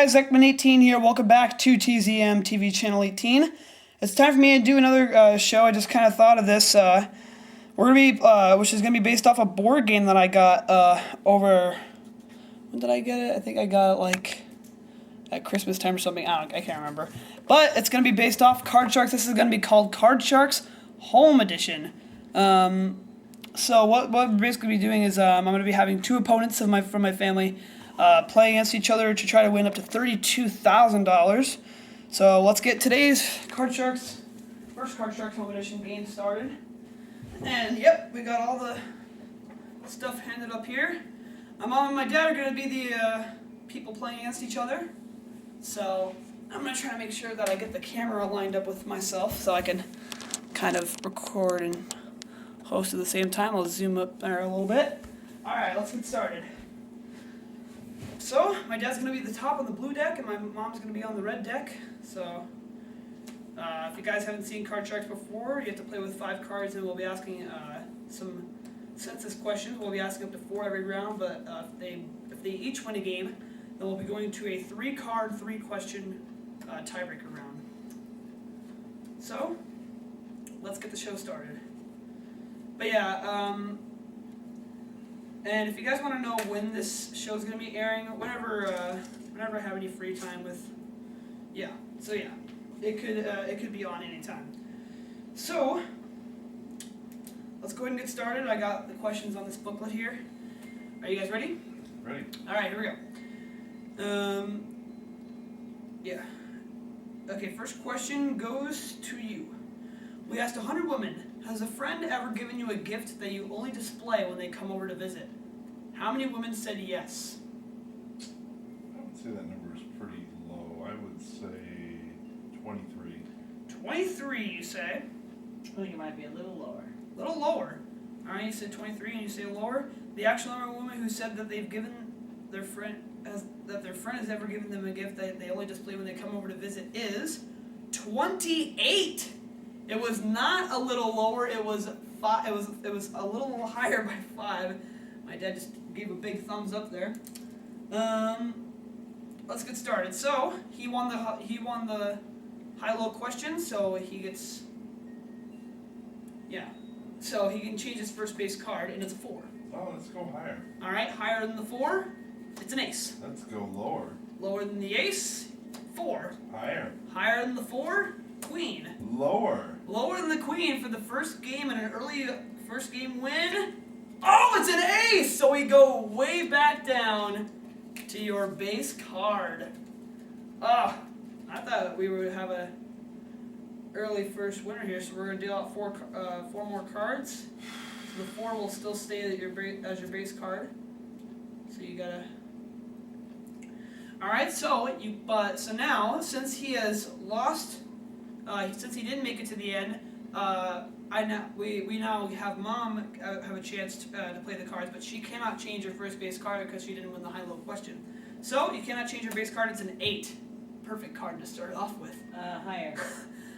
guys, Ekman18 here. Welcome back to TZM TV Channel 18. It's time for me to do another show. I just kind of thought of this. We're gonna be, which is gonna be based off a board game that I got over. When did I get it? I think I got it like at Christmas time or something. I can't remember. But it's gonna be based off Card Sharks. This is gonna be called Card Sharks Home Edition. So what we're basically be doing is I'm gonna be having two opponents from my family. Play against each other to try to win up to $32,000. So let's get today's first Card Sharks Home Edition game started. And yep, we got all the stuff handed up here. My mom and my dad are going to be the people playing against each other. So I'm going to try to make sure that I get the camera lined up with myself so I can kind of record and host at the same time. I'll zoom up there a little bit. Alright, let's get started. So, my dad's going to be at the top on the blue deck, and my mom's going to be on the red deck. So, if you guys haven't seen Card Sharks before, you have to play with 5 cards, and we'll be asking some census questions. We'll be asking up to 4 every round, but if they each win a game, then we'll be going to a 3-card, 3-question tiebreaker round. So, let's get the show started. But yeah, and if you guys want to know when this show is going to be airing, whenever I have any free time it could be on anytime. So let's go ahead and get started. I got the questions on this booklet here. Are you guys ready? Ready. All right, here we go. Yeah. Okay, first question goes to you. We asked 100 women, has a friend ever given you a gift that you only display when they come over to visit? How many women said yes? I would say that number is pretty low. I would say 23. 23, you say? I think it might be a little lower. A little lower. All right, you said 23 and you say lower. The actual number of women who said that they've given their friend has ever given them a gift that they only display when they come over to visit is 28. It was not a little lower. It was It was a little higher by 5. My dad just gave a big thumbs up there. Let's get started. So he won the high-low question. So he gets So he can change his first base card, and it's a 4. Oh, let's go higher. All right, higher than the 4, it's an ace. Let's go lower. Lower than the ace, 4. Higher. Higher than the 4, queen. Lower. Lower than the queen for the first game and an early first game win. Oh, it's an ace! So we go way back down to your base card. I thought we would have a early first winner here, so we're gonna deal out 4 more cards. So the 4 will still stay as your base card. So you gotta. All right, so now since he has lost. Since he didn't make it to the end, we now have Mom have a chance to play the cards, but she cannot change her first base card because she didn't win the high-low question. So you cannot change your base card. It's an 8. Perfect card to start off with. Higher.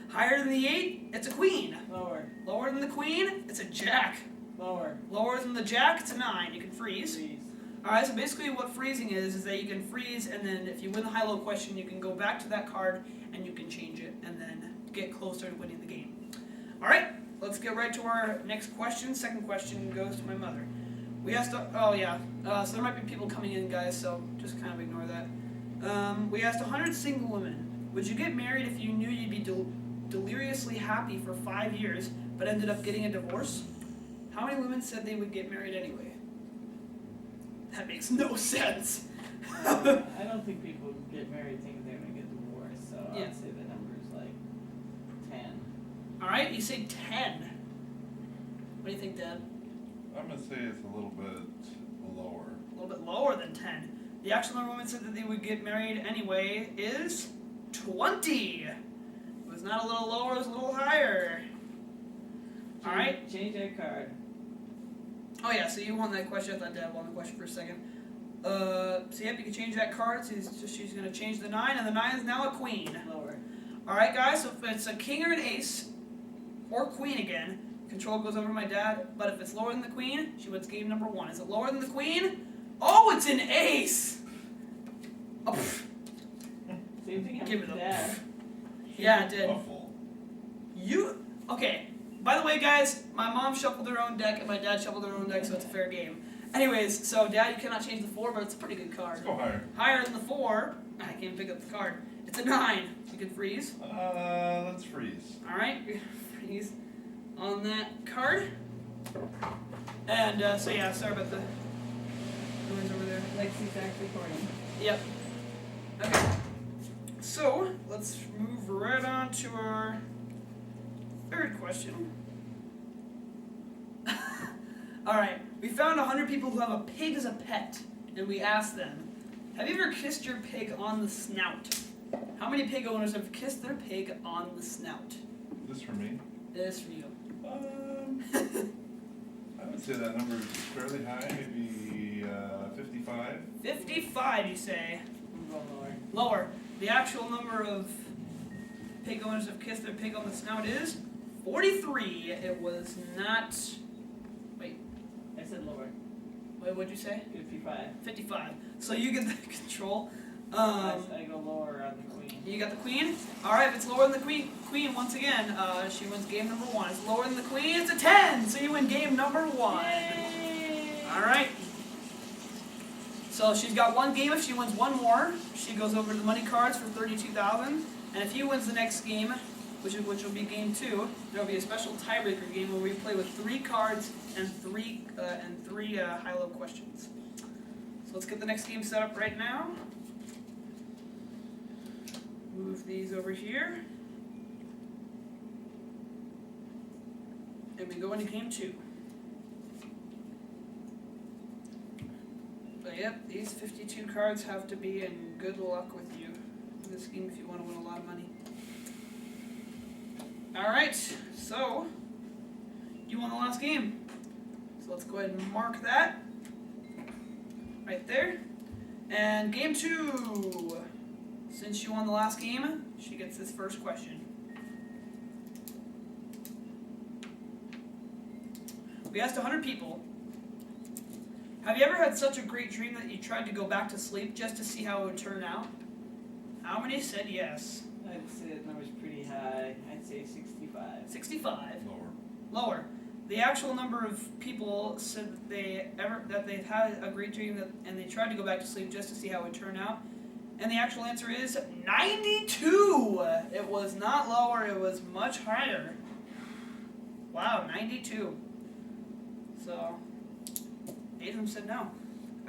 Higher than the 8, it's a queen. Lower. Lower than the queen, it's a jack. Lower. Lower than the jack, it's a 9. You can freeze. Freeze. Alright, so basically what freezing is that you can freeze, and then if you win the high-low question, you can go back to that card, and you can change it, and then get closer to winning the game. Alright, let's get right to our next question. Second question goes to my mother. We asked, so there might be people coming in, guys, so just kind of ignore that. We asked 100 single women, would you get married if you knew you'd be deliriously happy for 5 years, but ended up getting a divorce? How many women said they would get married anyway? That makes no sense. I don't think people get married thinking they're going to get divorced, so Yeah. I'd say the number is like 10. Alright, you say 10. What do you think, Dad? I'm going to say it's a little bit lower. A little bit lower than 10. The actual number of women said that they would get married anyway is 20. It was not a little lower, it was a little higher. Alright. Change that card. Oh yeah, so you won that question. I thought Dad won the question for a second. So yep, you can change that card. So she's going to change the 9, and the 9 is now a queen. Lower. Alright guys, so if it's a king or an ace, or queen again, control goes over to my dad, but if it's lower than the queen, she wins game number 1. Is it lower than the queen? Oh, it's an ace! Oh, Same thing Give happened it to up. Dad. Yeah, it did. Awful. Okay. By the way, guys, my mom shuffled her own deck and my dad shuffled their own deck, so it's a fair game. Anyways, so Dad, you cannot change the 4, but it's a pretty good card. Let's go higher. Higher than the 4, I can't pick up the card. It's a 9. You can freeze. Let's freeze. Alright, we're gonna freeze on that card. And so yeah, sorry about the noise over there. Lexi's actually recording. Yep. Okay. So let's move right on to our third question. Alright, we found 100 people who have a pig as a pet, and we asked them, have you ever kissed your pig on the snout? How many pig owners have kissed their pig on the snout? This for me. It is for you. I would say that number is fairly high, maybe 55. 55, you say? I'm going lower. Lower. The actual number of pig owners have kissed their pig on the snout is 43. It was not. I said lower. Wait, what'd you say? 55. 55. So you get the control. I go lower on the queen. You got the queen. All right, if it's lower than the queen, once again, she wins game number 1. It's lower than the queen. It's a 10. So you win game number 1. Yay! All right. So she's got 1 game. If she wins 1 more, she goes over to the money cards for 32,000. And if he wins the next game, which will be game 2, there will be a special tiebreaker game where we play with 3 cards and three high-low questions. So let's get the next game set up right now. Move these over here. And we go into game 2. But yep, these 52 cards have to be in good luck with you in this game if you want to win a lot of money. Alright, so you won the last game. So let's go ahead and mark that right there. And game 2. Since you won the last game, she gets this first question. We asked 100 people, have you ever had such a great dream that you tried to go back to sleep just to see how it would turn out? How many said yes? I'd say that number's pretty high. I'd say 65. 65. Lower. Lower. The actual number of people said that they've had a great dream and they tried to go back to sleep just to see how it would turn out. And the actual answer is 92. It was not lower, it was much higher. Wow, 92. So 8 of them said no.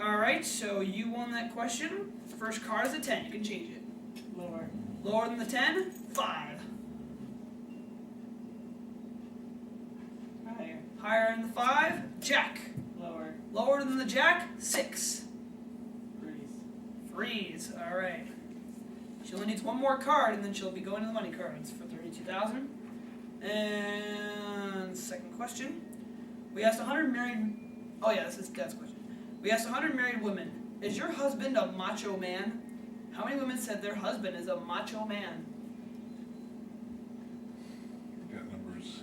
Alright, so you won that question. First card is a 10, you can change it. Lower. Lower than the 10, 5. Higher. Higher than the 5, Jack. Lower. Lower than the Jack, 6. Freeze. Freeze, alright. She only needs 1 more card and then she'll be going to the money cards for 32,000. And second question. We asked 100 married. Oh yeah, this is Dad's question. We asked 100 married women, is your husband a macho man? How many women said their husband is a macho man? Got numbers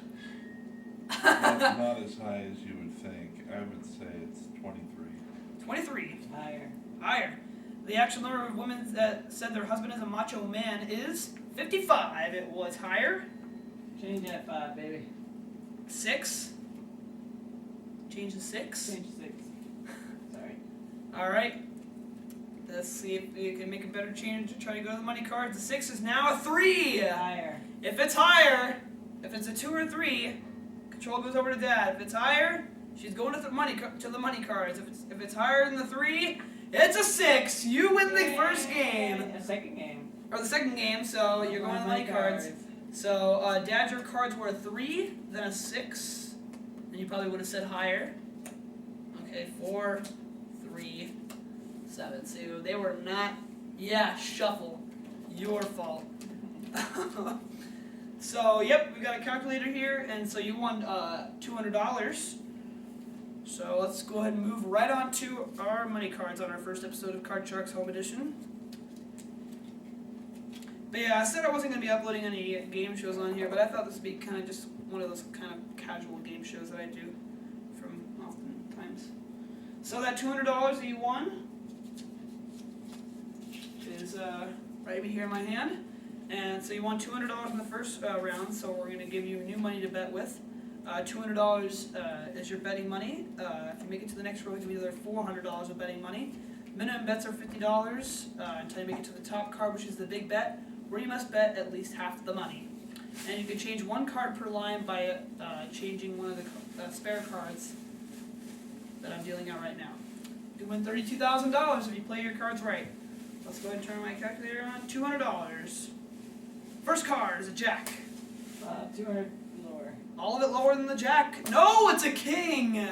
not as high as you would think. I would say it's 23. 23. Higher. Higher. The actual number of women that said their husband is a macho man is 55. It was higher. Change that 5, baby. 6. Change to 6. Change 6. Sorry. Alright. Let's see if we can make a better change to try to go to the money cards. The 6 is now a 3. Higher. If it's higher, if it's a 2 or 3, control goes over to Dad. If it's higher, she's going to the money cards. If it's higher than the 3, it's a 6. You win the first game. A second game. Or the second game, so you're going to the money cards. So, Dad, your cards were a 3, then a 6. And you probably would have said higher. Okay, 4, 3, 7. So they were not. Yeah, shuffle. Your fault. So, yep, we got a calculator here, and so you won $200. So let's go ahead and move right on to our money cards on our first episode of Card Sharks Home Edition. But yeah, I said I wasn't going to be uploading any game shows on here, but I thought this would be kind of just one of those kind of casual game shows that I do from oftentimes. So that $200 that you won is right here in my hand. And so you won $200 in the first round, so we're going to give you new money to bet with. $200 is your betting money. If you make it to the next row, we'll give you another $400 of betting money. Minimum bets are $50 until you make it to the top card, which is the big bet, where you must bet at least half the money. And you can change one card per line by changing one of the spare cards that I'm dealing out right now. You can win $32,000 if you play your cards right. Let's go ahead and turn my calculator on. $200. First card is a jack. 200 lower. All of it lower than the jack. No, it's a king.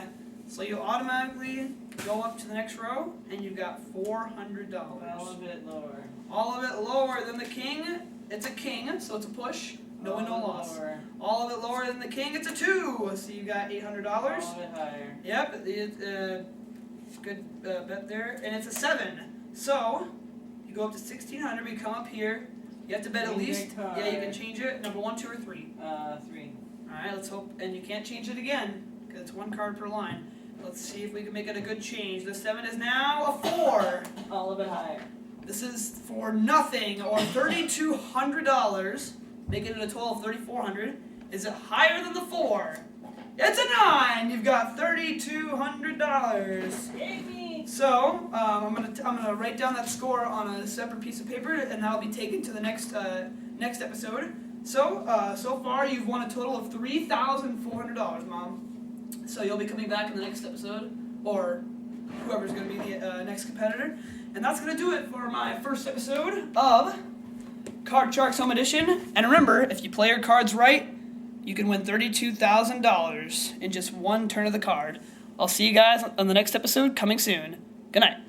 So you automatically go up to the next row, and you've got $400. All of it lower. All of it lower than the king. It's a king, so it's a push. No win, no loss. Lower. All of it lower than the king. It's a 2. So you got $800. All of it higher. Yep, it's good bet there, and it's a 7. So you go up to 1,600. We come up here. You have to bet at Change your least. card. Yeah, you can change it. Number 1, 2, or 3. 3. All right, let's hope, and you can't change it again because it's 1 card per line. Let's see if we can make it a good change. The 7 is now a 4. All of it higher. This is for nothing, or $3,200, making it a total of $3,400. Is it higher than the 4? It's a 9. You've got $3,200. Yay! So I'm gonna write down that score on a separate piece of paper, and that'll be taken to the next episode. So so far you've won a total of $3,400, Mom. So you'll be coming back in the next episode, or whoever's gonna be the next competitor, and that's gonna do it for my first episode of Card Sharks Home Edition. And remember, if you play your cards right, you can win $32,000 in just one turn of the card. I'll see you guys on the next episode coming soon. Good night.